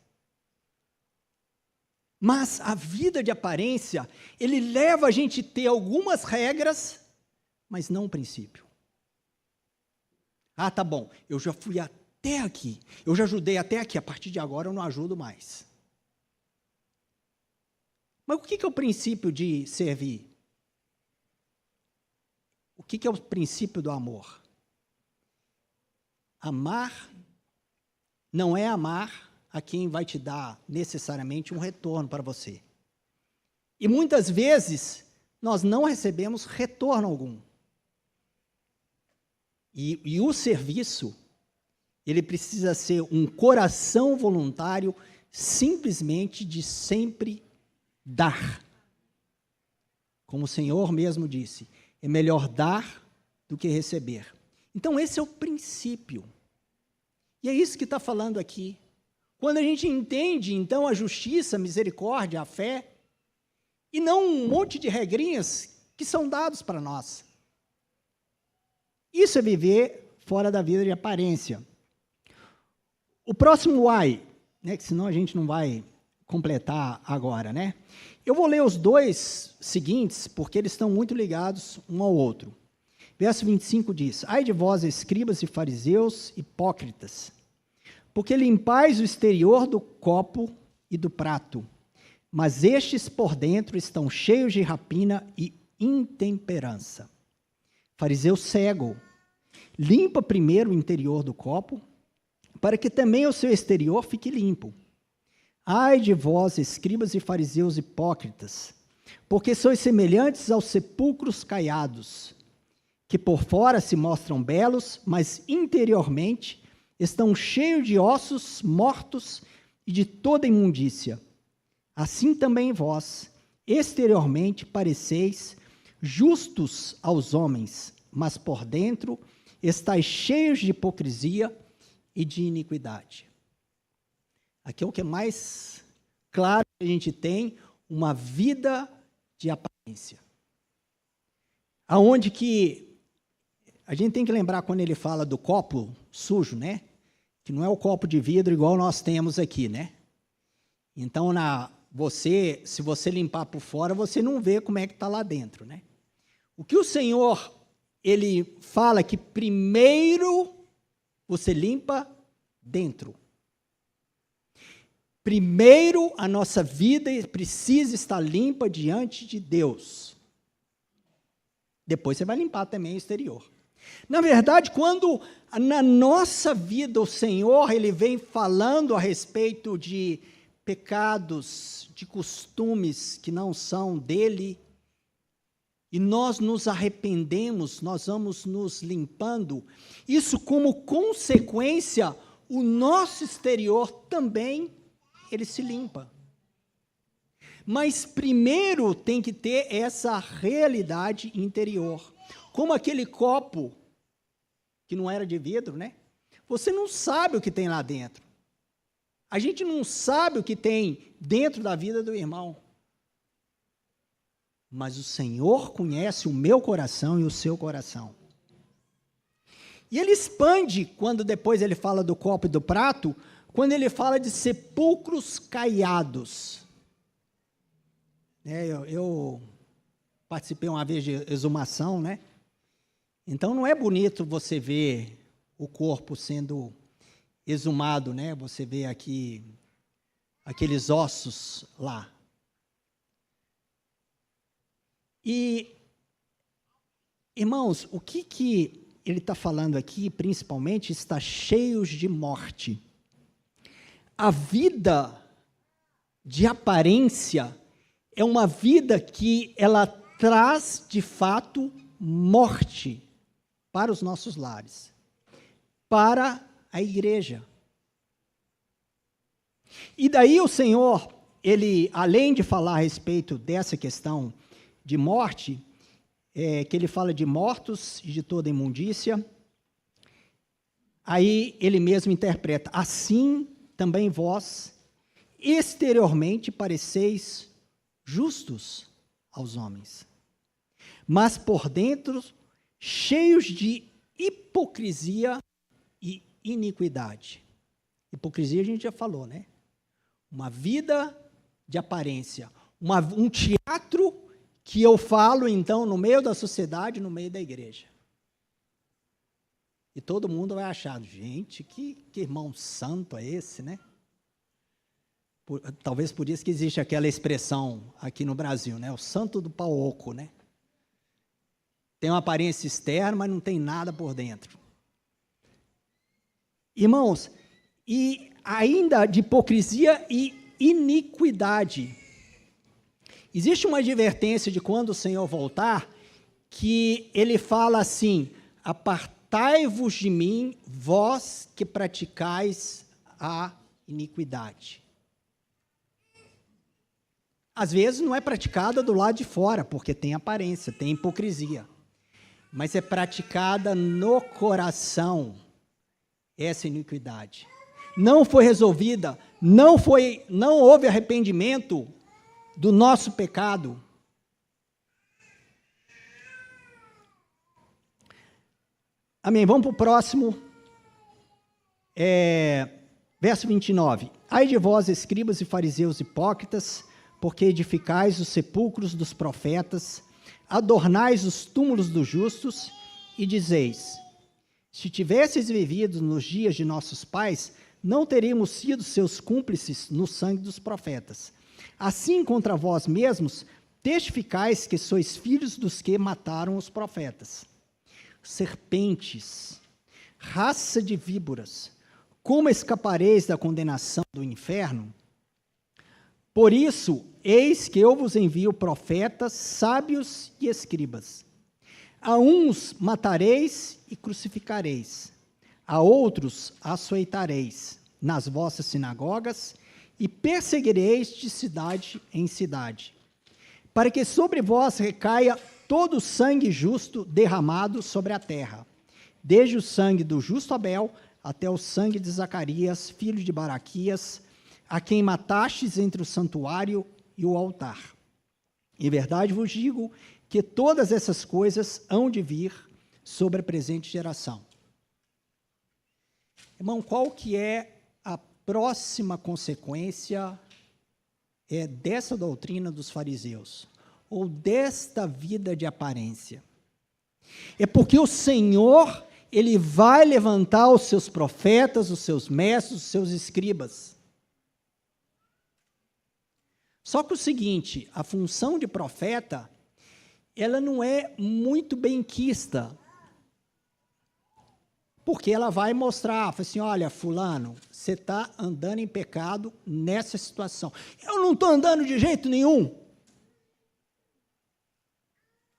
Mas a vida de aparência, ele leva a gente a ter algumas regras, mas não o princípio. Ah, tá bom, eu já fui até aqui, eu já ajudei até aqui, a partir de agora eu não ajudo mais. Mas o que é o princípio de servir? O que é o princípio do amor? Amar não é amar a quem vai te dar necessariamente um retorno para você. E muitas vezes nós não recebemos retorno algum. E o serviço, ele precisa ser um coração voluntário, simplesmente de sempre dar. Como o Senhor mesmo disse, é melhor dar do que receber. Então esse é o princípio. E é isso que está falando aqui. Quando a gente entende, então, a justiça, a misericórdia, a fé, e não um monte de regrinhas que são dados para nós. Isso é viver fora da vida de aparência. O próximo why, né, que senão a gente não vai completar agora, né? Eu vou ler os dois seguintes, porque eles estão muito ligados um ao outro. Verso 25 diz: Ai de vós, escribas e fariseus, hipócritas, porque limpais o exterior do copo e do prato, mas estes por dentro estão cheios de rapina e intemperança. Fariseu cego, limpa primeiro o interior do copo, para que também o seu exterior fique limpo. Ai de vós, escribas e fariseus hipócritas, porque sois semelhantes aos sepulcros caiados, que por fora se mostram belos, mas interiormente estão cheios de ossos mortos e de toda imundícia. Assim também vós, exteriormente, pareceis justos aos homens, mas por dentro estáis cheios de hipocrisia e de iniquidade. Aqui é o que é mais claro que a gente tem, uma vida de aparência. Aonde que a gente tem que lembrar quando ele fala do copo sujo, né? Que não é o copo de vidro igual nós temos aqui, né? Então, se você limpar por fora, você não vê como é que está lá dentro, né? O que o Senhor, ele fala que primeiro você limpa dentro. Primeiro, a nossa vida precisa estar limpa diante de Deus. Depois você vai limpar também o exterior. Na verdade, quando na nossa vida o Senhor, ele vem falando a respeito de pecados, de costumes que não são dele, e nós nos arrependemos, nós vamos nos limpando, isso como consequência, o nosso exterior também, ele se limpa. Mas primeiro tem que ter essa realidade interior. Como aquele copo, que não era de vidro, né? Você não sabe o que tem lá dentro. A gente não sabe o que tem dentro da vida do irmão. Mas o Senhor conhece o meu coração e o seu coração. E ele expande, quando depois ele fala do copo e do prato, quando ele fala de sepulcros caiados. Eu participei uma vez de exumação, né? Então não é bonito você ver o corpo sendo exumado, né? Você vê aqui aqueles ossos lá. E, irmãos, o que ele está falando aqui, principalmente, está cheios de morte. A vida de aparência é uma vida que ela traz, de fato, morte para os nossos lares, para a igreja. E daí o Senhor, ele, além de falar a respeito dessa questão de morte, que ele fala de mortos e de toda imundícia, aí ele mesmo interpreta: assim também vós, exteriormente, pareceis justos aos homens, mas por dentro, cheios de hipocrisia e iniquidade. Hipocrisia a gente já falou, né? Uma vida de aparência, um teatro que eu falo, então, no meio da sociedade, no meio da igreja. E todo mundo vai achar, gente, que irmão santo é esse, né? Talvez por isso que existe aquela expressão aqui no Brasil, né? O santo do pau oco, né? Tem uma aparência externa, mas não tem nada por dentro. Irmãos, e ainda de hipocrisia e iniquidade. Existe uma advertência de quando o Senhor voltar, que ele fala assim: apartai-vos de mim, vós que praticais a iniquidade. Às vezes não é praticada do lado de fora, porque tem aparência, tem hipocrisia. Mas é praticada no coração. essa iniquidade. Não foi resolvida, não houve arrependimento do nosso pecado. Amém. Vamos para o próximo, verso 29. Ai de vós, escribas e fariseus hipócritas, porque edificais os sepulcros dos profetas, adornais os túmulos dos justos, e dizeis: se tivesseis vivido nos dias de nossos pais, não teríamos sido seus cúmplices no sangue dos profetas. Assim, contra vós mesmos, testificais que sois filhos dos que mataram os profetas. Serpentes, raça de víboras, como escapareis da condenação do inferno? Por isso, eis que eu vos envio profetas, sábios e escribas. A uns matareis e crucificareis, a outros açoitareis nas vossas sinagogas e perseguireis de cidade em cidade, para que sobre vós recaia todo o sangue justo derramado sobre a terra, desde o sangue do justo Abel até o sangue de Zacarias, filho de Baraquias, a quem matastes entre o santuário e o altar. Em verdade vos digo que todas essas coisas hão de vir sobre a presente geração. Irmão, qual que é a próxima consequência dessa doutrina dos fariseus? Ou desta vida de aparência? É porque o Senhor, Ele vai levantar os seus profetas, os seus mestres, os seus escribas. Só que o seguinte, a função de profeta, ela não é muito benquista, porque ela vai mostrar, assim, olha, fulano, você está andando em pecado nessa situação. Eu não estou andando de jeito nenhum.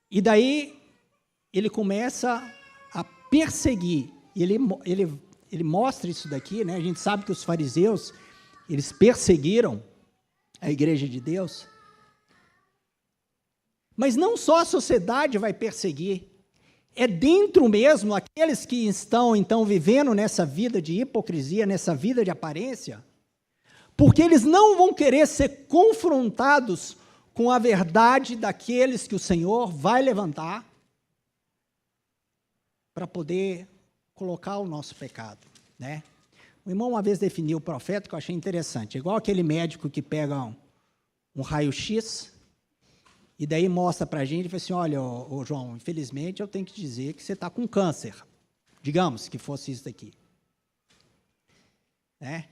E daí, ele começa a perseguir, e ele mostra isso daqui, né? A gente sabe que os fariseus, eles perseguiram a igreja de Deus, mas não só a sociedade vai perseguir, é dentro mesmo, aqueles que estão, então, vivendo nessa vida de hipocrisia, nessa vida de aparência, porque eles não vão querer ser confrontados com a verdade daqueles que o Senhor vai levantar para poder colocar o nosso pecado, né? O irmão uma vez definiu o profeta, que eu achei interessante, igual aquele médico que pega um raio-x e daí mostra para a gente e fala assim, olha, ô João, infelizmente eu tenho que dizer que você está com câncer, digamos que fosse isso daqui, né?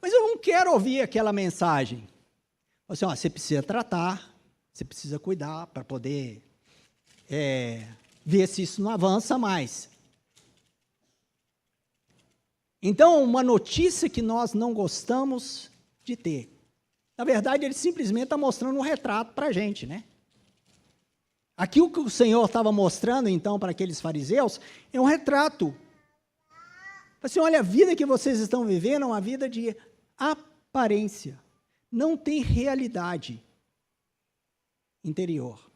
Mas eu não quero ouvir aquela mensagem. Assim, ó, você precisa tratar, você precisa cuidar para poder ver se isso não avança mais. Então, uma notícia que nós não gostamos de ter. Na verdade, ele simplesmente está mostrando um retrato para a gente, né? Aqui o que o Senhor estava mostrando, então, para aqueles fariseus, é um retrato. Assim, olha, a vida que vocês estão vivendo é uma vida de aparência. Não tem realidade interior.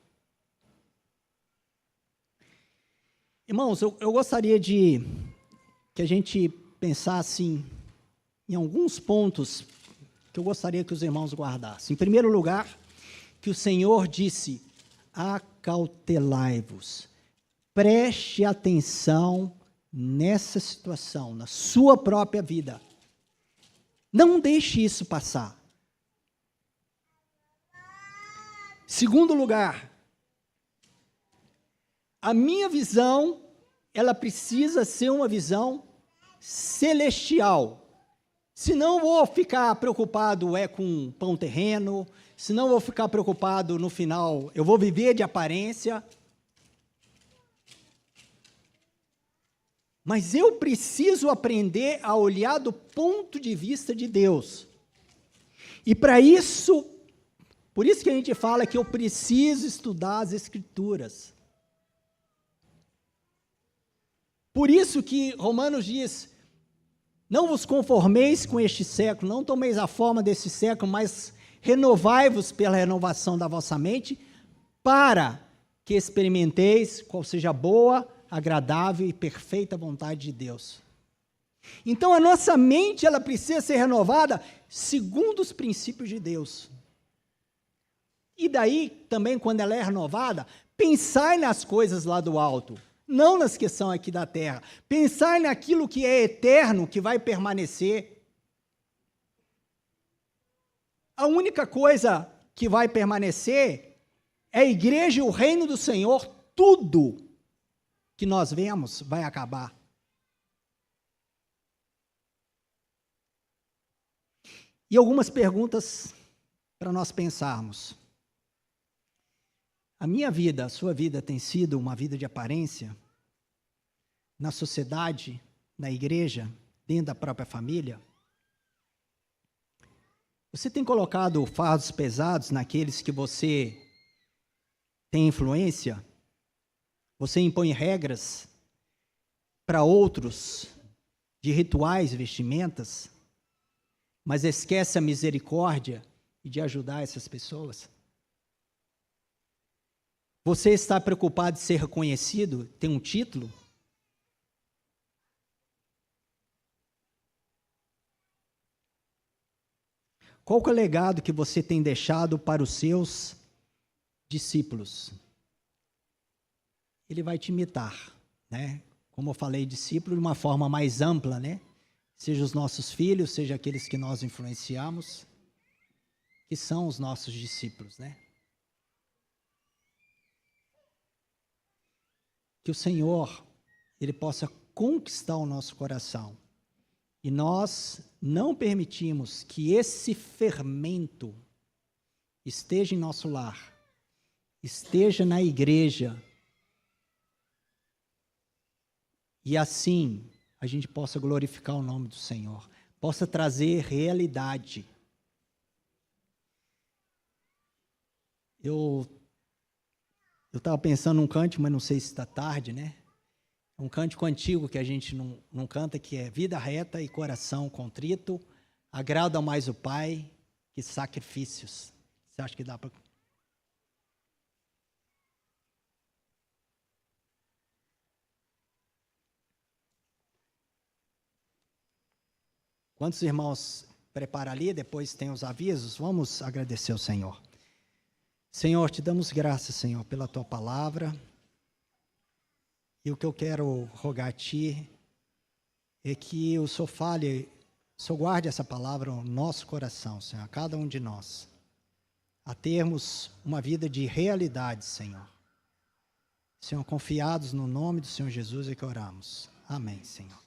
Irmãos, eu gostaria que a gente pensasse em alguns pontos que eu gostaria que os irmãos guardassem. Em primeiro lugar, que o Senhor disse, acautelai-vos, preste atenção nessa situação, na sua própria vida. Não deixe isso passar. Segundo lugar, a minha visão, ela precisa ser uma visão celestial. Senão vou ficar preocupado com pão terreno, senão vou ficar preocupado no final, eu vou viver de aparência. Mas eu preciso aprender a olhar do ponto de vista de Deus. E para isso, por isso que a gente fala que eu preciso estudar as Escrituras. Por isso que Romanos diz, não vos conformeis com este século, não tomeis a forma desse século, mas renovai-vos pela renovação da vossa mente, para que experimenteis qual seja a boa, agradável e perfeita vontade de Deus. Então a nossa mente, ela precisa ser renovada segundo os princípios de Deus. E daí, também, quando ela é renovada, pensar nas coisas lá do alto, não nas que são aqui da terra. Pensar naquilo que é eterno, que vai permanecer. A única coisa que vai permanecer é a igreja e o reino do Senhor. Tudo que nós vemos vai acabar. E algumas perguntas para nós pensarmos. A minha vida, a sua vida tem sido uma vida de aparência? Na sociedade, na igreja, dentro da própria família? Você tem colocado fardos pesados naqueles que você tem influência? Você impõe regras para outros de rituais, vestimentas, mas esquece a misericórdia e de ajudar essas pessoas? Você está preocupado em ser reconhecido, ter um título? Qual que é o legado que você tem deixado para os seus discípulos? Ele vai te imitar, né? Como eu falei, discípulo de uma forma mais ampla, né? Seja os nossos filhos, seja aqueles que nós influenciamos, que são os nossos discípulos, né? Que o Senhor, Ele possa conquistar o nosso coração. E nós não permitimos que esse fermento esteja em nosso lar, esteja na igreja, e assim a gente possa glorificar o nome do Senhor, possa trazer realidade. Eu estava pensando num cântico, mas não sei se está tarde, né? Um cântico antigo que a gente não canta, que é vida reta e coração contrito, agrada mais o Pai que sacrifícios. Você acha que dá para... Quantos irmãos preparam ali, depois tem os avisos, vamos agradecer ao Senhor. Senhor, te damos graças, Senhor, pela tua palavra. E o que eu quero rogar a ti é que o Senhor fale, o Senhor guarde essa palavra no nosso coração, Senhor, a cada um de nós, a termos uma vida de realidade, Senhor. Senhor, confiados no nome do Senhor Jesus é que oramos. Amém, Senhor.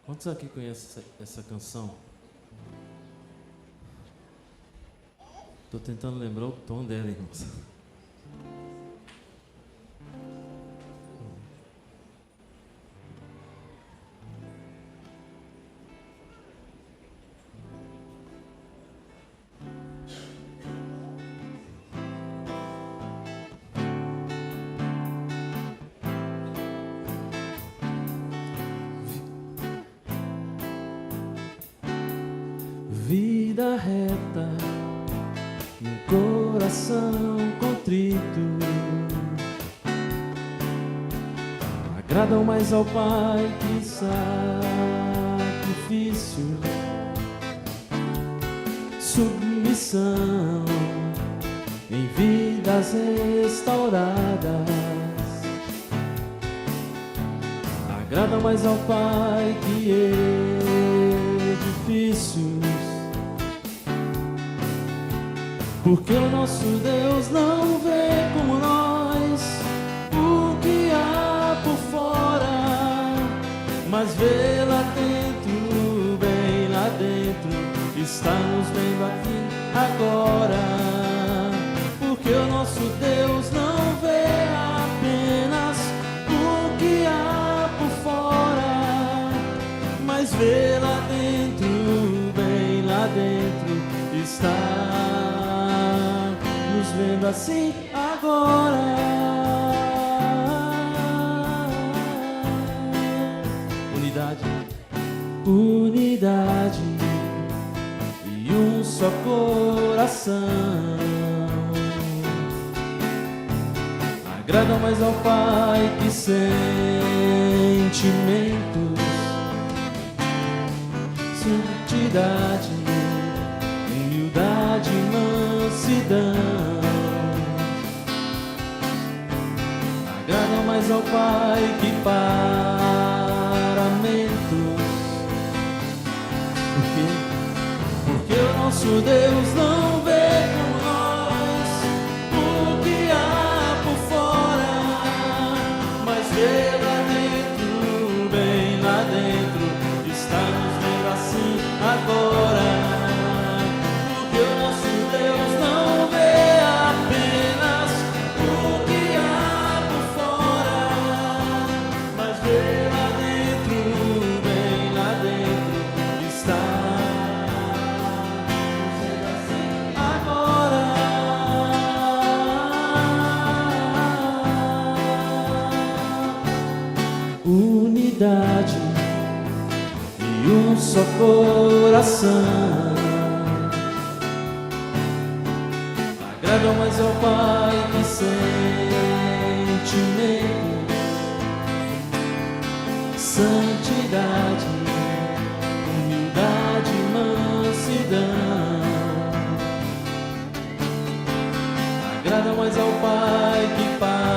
Quantos aqui conhecem essa canção? Estou tentando lembrar o tom dela, irmãos. Vida reta e um coração contrito agradam mais ao Pai que sacrifício, submissão em vidas restauradas. Agradam mais ao Pai que edifícios. Porque o nosso Deus não vê como nós o que há por fora, mas vê lá dentro, bem lá dentro, está nos vendo aqui agora, porque o nosso Deus não vê apenas o que há por fora, mas vê lá dentro, bem lá dentro está, nos vendo assim agora. Unidade e um só coração agrada mais ao Pai que sentimentos, santidade, humildade, mansidão. Agrada mais ao Pai que paramentos. Porque o nosso Deus não vê como nós o que há por fora, mas vê lá dentro, bem lá dentro, está nos vendo assim agora. Porque o nosso Deus não vê apenas o que há por fora, mas vê lá dentro, bem lá dentro, está. Unidade e um só coração agrada mais ao Pai que sentimentos, santidade, humildade, mansidão. Agrada mais ao Pai que paramentos.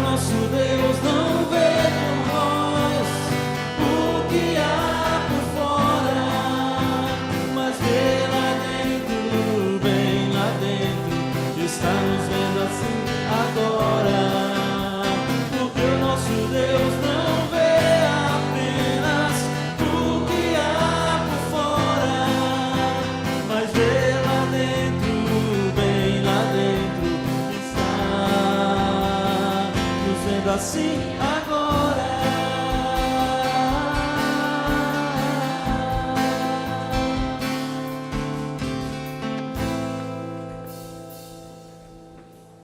Nosso Deus não vê como nós o que há por fora, mas vê lá dentro, bem lá dentro, está nos vendo assim agora. Porque o nosso Deus não vê apenas o que há por fora, mas vê lá dentro, bem lá dentro, está assim